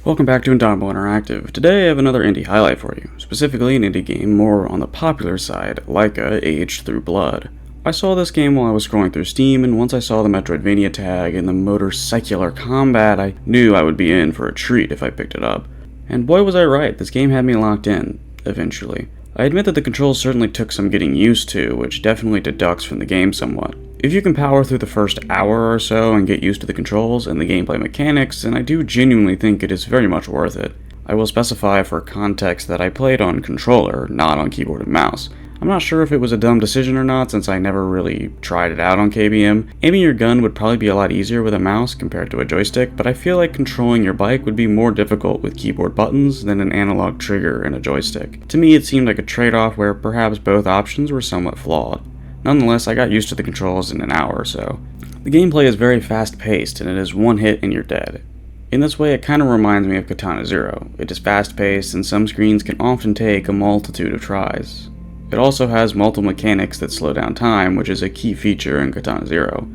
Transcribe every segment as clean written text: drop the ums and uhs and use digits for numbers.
Welcome back to Indomitable Interactive. Today I have another indie highlight for you, specifically an indie game more on the popular side, Laika Aged Through Blood. I saw this game while I was scrolling through Steam, and once I saw the metroidvania tag and the motorcycular combat, I knew I would be in for a treat if I picked it up. And boy was I right, this game had me locked in, eventually. I admit that the controls certainly took some getting used to, which definitely deducts from the game somewhat. If you can power through the first hour or so and get used to the controls and the gameplay mechanics, then I do genuinely think it is very much worth it. I will specify for context that I played on controller, not on keyboard and mouse. I'm not sure if it was a dumb decision or not since I never really tried it out on KBM. Aiming your gun would probably be a lot easier with a mouse compared to a joystick, but I feel like controlling your bike would be more difficult with keyboard buttons than an analog trigger and a joystick. To me, it seemed like a trade-off where perhaps both options were somewhat flawed. Nonetheless, I got used to the controls in an hour or so. The gameplay is very fast-paced, and it is one hit and you're dead. In this way, it kind of reminds me of Katana Zero. It is fast-paced, and some screens can often take a multitude of tries. It also has multiple mechanics that slow down time, which is a key feature in Katana Zero.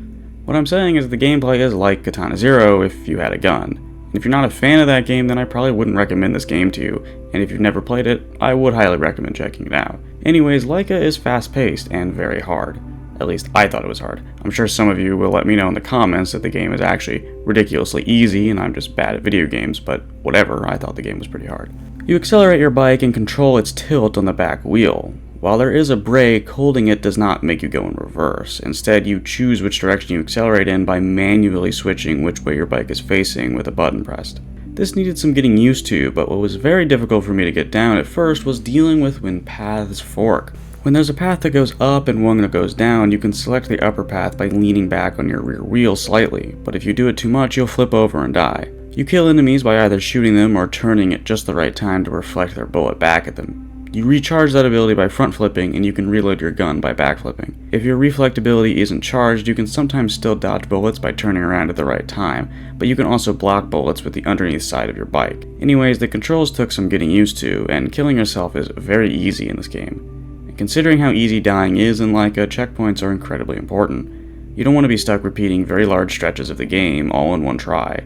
What I'm saying is the gameplay is like Katana Zero if you had a gun. And if you're not a fan of that game, then I probably wouldn't recommend this game to you, and if you've never played it, I would highly recommend checking it out. Anyways, Laika is fast-paced and very hard. At least I thought it was hard. I'm sure some of you will let me know in the comments that the game is actually ridiculously easy and I'm just bad at video games, but whatever, I thought the game was pretty hard. You accelerate your bike and control its tilt on the back wheel. While there is a brake, holding it does not make you go in reverse. Instead, you choose which direction you accelerate in by manually switching which way your bike is facing with a button pressed. This needed some getting used to, but what was very difficult for me to get down at first was dealing with when paths fork. When there's a path that goes up and one that goes down, you can select the upper path by leaning back on your rear wheel slightly, but if you do it too much, you'll flip over and die. You kill enemies by either shooting them or turning at just the right time to reflect their bullet back at them. You recharge that ability by front flipping, and you can reload your gun by back flipping. If your reflectability isn't charged, you can sometimes still dodge bullets by turning around at the right time, but you can also block bullets with the underneath side of your bike. Anyways, the controls took some getting used to, and killing yourself is very easy in this game. And considering how easy dying is in Laika, checkpoints are incredibly important. You don't want to be stuck repeating very large stretches of the game all in one try.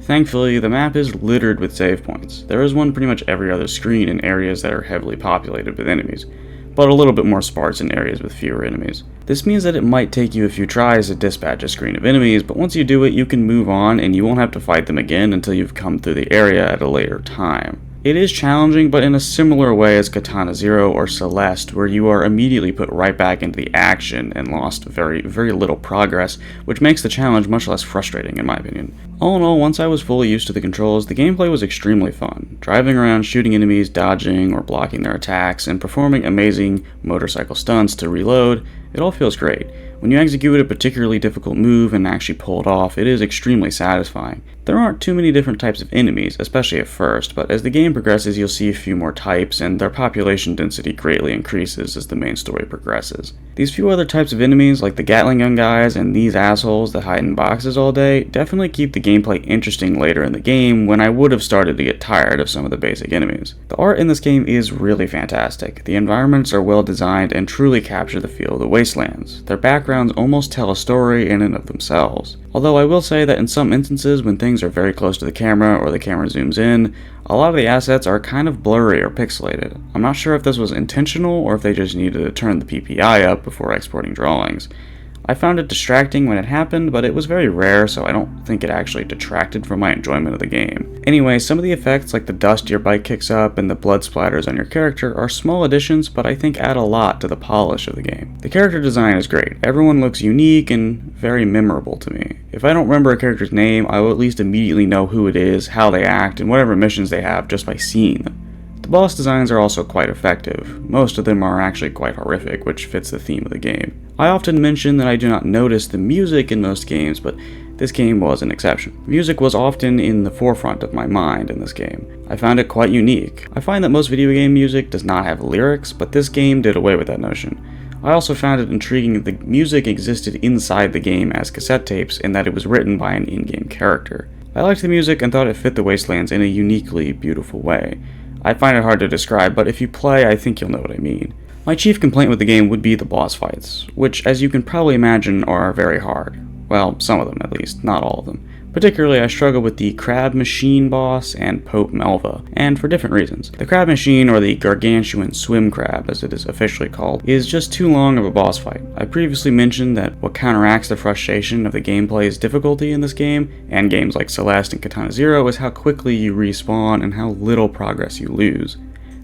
Thankfully, the map is littered with save points. There is one pretty much every other screen in areas that are heavily populated with enemies, but a little bit more sparse in areas with fewer enemies. This means that it might take you a few tries to dispatch a screen of enemies, but once you do it, you can move on and you won't have to fight them again until you've come through the area at a later time. It is challenging, but in a similar way as Katana Zero or Celeste, where you are immediately put right back into the action and lost very little progress, which makes the challenge much less frustrating in my opinion. All in all, once I was fully used to the controls, the gameplay was extremely fun. Driving around shooting enemies, dodging or blocking their attacks, and performing amazing motorcycle stunts to reload, it all feels great. When you execute a particularly difficult move and actually pull it off, it is extremely satisfying. There aren't too many different types of enemies, especially at first, but as the game progresses you'll see a few more types and their population density greatly increases as the main story progresses. These few other types of enemies, like the Gatling gun guys and these assholes that hide in boxes all day, definitely keep the gameplay interesting later in the game when I would have started to get tired of some of the basic enemies. The art in this game is really fantastic. The environments are well designed and truly capture the feel of the wastelands. Their backgrounds almost tell a story in and of themselves. Although I will say that in some instances when things are very close to the camera or the camera zooms in, a lot of the assets are kind of blurry or pixelated. I'm not sure if this was intentional or if they just needed to turn the PPI up before exporting drawings. I found it distracting when it happened, but it was very rare, so I don't think it actually detracted from my enjoyment of the game. Anyway, some of the effects like the dust your bike kicks up and the blood splatters on your character are small additions, but I think add a lot to the polish of the game. The character design is great. Everyone looks unique and very memorable to me. If I don't remember a character's name, I will at least immediately know who it is, how they act, and whatever missions they have just by seeing them. The boss designs are also quite effective. Most of them are actually quite horrific, which fits the theme of the game. I often mention that I do not notice the music in most games, but this game was an exception. Music was often in the forefront of my mind in this game. I found it quite unique. I find that most video game music does not have lyrics, but this game did away with that notion. I also found it intriguing that the music existed inside the game as cassette tapes and that it was written by an in-game character. I liked the music and thought it fit the wastelands in a uniquely beautiful way. I find it hard to describe, but if you play, I think you'll know what I mean. My chief complaint with the game would be the boss fights, which, as you can probably imagine, are very hard. Well, some of them at least, not all of them. Particularly, I struggle with the Crab Machine boss and Pope Melva, and for different reasons. The Crab Machine, or the Gargantuan Swimcrab as it is officially called, is just too long of a boss fight. I previously mentioned that what counteracts the frustration of the gameplay's difficulty in this game, and games like Celeste and Katana Zero, is how quickly you respawn and how little progress you lose.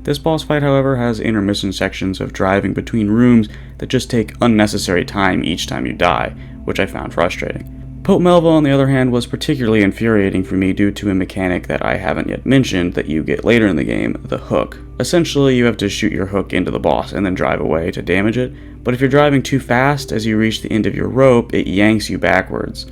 This boss fight, however, has intermission sections of driving between rooms that just take unnecessary time each time you die, which I found frustrating. Pope Melva, on the other hand, was particularly infuriating for me due to a mechanic that I haven't yet mentioned that you get later in the game, the hook. Essentially, you have to shoot your hook into the boss and then drive away to damage it, but if you're driving too fast as you reach the end of your rope, it yanks you backwards.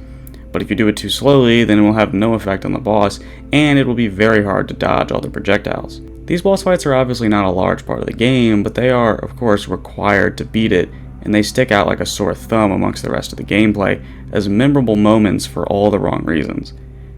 But if you do it too slowly, then it will have no effect on the boss, and it will be very hard to dodge all the projectiles. These boss fights are obviously not a large part of the game, but they are, of course, required to beat it, and they stick out like a sore thumb amongst the rest of the gameplay as memorable moments for all the wrong reasons.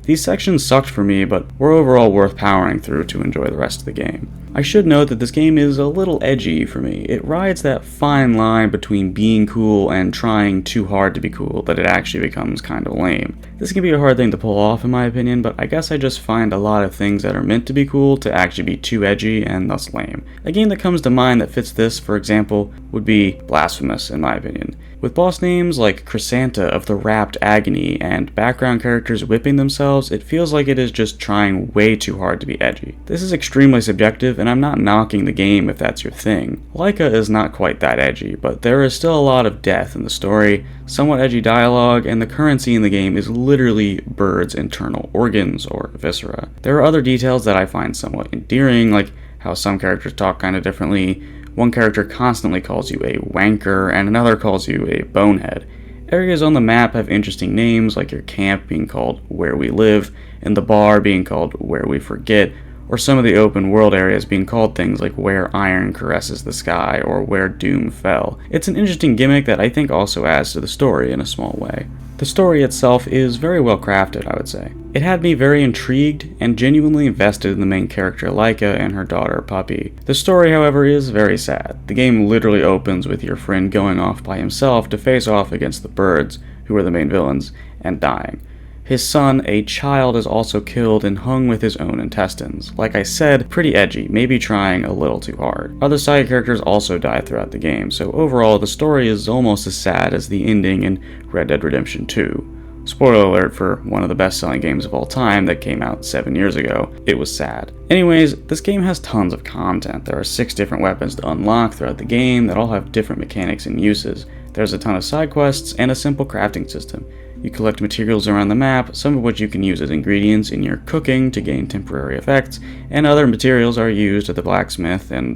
These sections sucked for me, but were overall worth powering through to enjoy the rest of the game. I should note that this game is a little edgy for me. It rides that fine line between being cool and trying too hard to be cool that it actually becomes kind of lame. This can be a hard thing to pull off in my opinion, but I guess I just find a lot of things that are meant to be cool to actually be too edgy and thus lame. A game that comes to mind that fits this, for example, would be Blasphemous in my opinion. With boss names like Crisanta of the Wrapped Agony and background characters whipping themselves, it feels like it is just trying way too hard to be edgy. This is extremely subjective, and I'm not knocking the game if that's your thing. Laika is not quite that edgy, but there is still a lot of death in the story, somewhat edgy dialogue, and the currency in the game is literally birds' internal organs, or viscera. There are other details that I find somewhat endearing, like how some characters talk kind of differently. One character constantly calls you a wanker, and another calls you a bonehead. Areas on the map have interesting names, like your camp being called Where We Live, and the bar being called Where We Forget, or some of the open world areas being called things like Where Iron Caresses the Sky, or Where Doom Fell. It's an interesting gimmick that I think also adds to the story in a small way. The story itself is very well crafted, I would say. It had me very intrigued and genuinely invested in the main character Laika and her daughter Puppy. The story, however, is very sad. The game literally opens with your friend going off by himself to face off against the birds, who are the main villains, and dying. His son, a child, is also killed and hung with his own intestines. Like I said, pretty edgy, maybe trying a little too hard. Other side characters also die throughout the game, so overall the story is almost as sad as the ending in Red Dead Redemption 2. Spoiler alert for one of the best-selling games of all time that came out 7 years ago. It was sad. Anyways, this game has tons of content. There are 6 different weapons to unlock throughout the game that all have different mechanics and uses. There's a ton of side quests and a simple crafting system. You collect materials around the map, some of which you can use as ingredients in your cooking to gain temporary effects, and other materials are used at the blacksmith and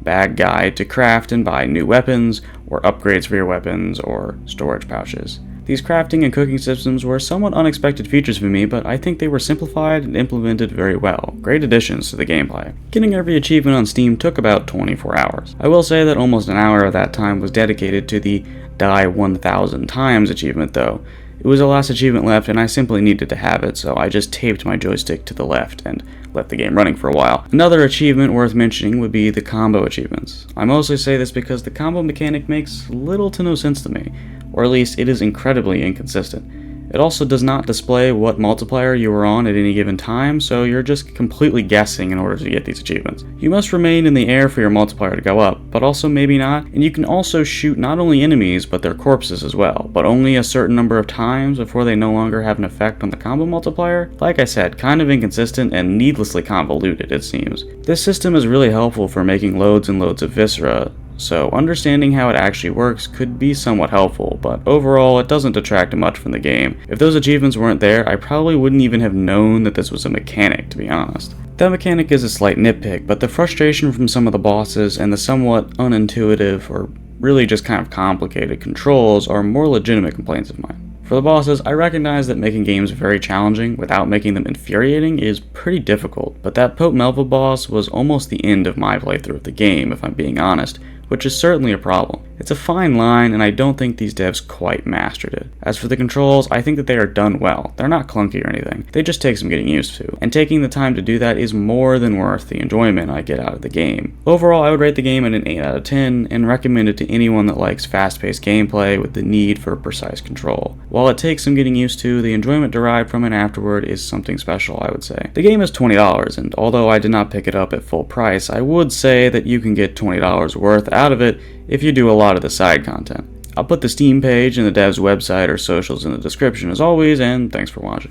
bag guy to craft and buy new weapons, or upgrades for your weapons, or storage pouches. These crafting and cooking systems were somewhat unexpected features for me, but I think they were simplified and implemented very well. Great additions to the gameplay. Getting every achievement on Steam took about 24 hours. I will say that almost an hour of that time was dedicated to the Die 1,000 times achievement though. It was the last achievement left and I simply needed to have it, so I just taped my joystick to the left and left the game running for a while. Another achievement worth mentioning would be the combo achievements. I mostly say this because the combo mechanic makes little to no sense to me, or at least it is incredibly inconsistent. It also does not display what multiplier you are on at any given time, so you're just completely guessing in order to get these achievements. You must remain in the air for your multiplier to go up, but also maybe not, and you can also shoot not only enemies but their corpses as well, but only a certain number of times before they no longer have an effect on the combo multiplier. Like I said, kind of inconsistent and needlessly convoluted it seems. This system is really helpful for making loads and loads of viscera, so understanding how it actually works could be somewhat helpful, but overall it doesn't detract much from the game. If those achievements weren't there, I probably wouldn't even have known that this was a mechanic, to be honest. That mechanic is a slight nitpick, but the frustration from some of the bosses and the somewhat unintuitive or really just kind of complicated controls are more legitimate complaints of mine. For the bosses, I recognize that making games very challenging without making them infuriating is pretty difficult, but that Pope Melva boss was almost the end of my playthrough of the game, if I'm being honest, which is certainly a problem. It's a fine line, and I don't think these devs quite mastered it. As for the controls, I think that they are done well. They're not clunky or anything. They just take some getting used to. And taking the time to do that is more than worth the enjoyment I get out of the game. Overall, I would rate the game at an 8 out of 10 and recommend it to anyone that likes fast-paced gameplay with the need for precise control. While it takes some getting used to, the enjoyment derived from it afterward is something special, I would say. The game is $20, and although I did not pick it up at full price, I would say that you can get $20 worth out of it if you do a lot of the side content. I'll put the Steam page and the dev's website or socials in the description as always, and thanks for watching.